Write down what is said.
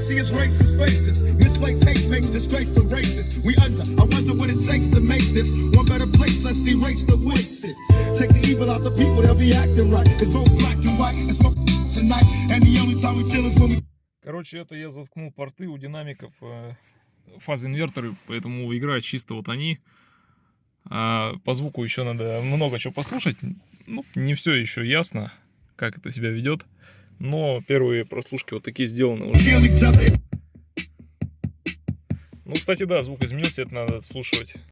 see is racist faces. Misplaced hate makes disgrace to races. We under, I wonder what it takes to make this one better place. Let's erase the wasted. Take the evil out the people, they'll be acting right. It's both black and white and smoke tonight. And the only time we chill is when we... Короче, это я заткнул порты у динамиков, фаз-инверторы, поэтому играют чисто вот они. А по звуку еще надо много чего послушать. Ну, не все еще ясно, как это себя ведет. Но первые прослушки вот такие сделаны уже. Ну, кстати, да, звук изменился, это надо отслушивать.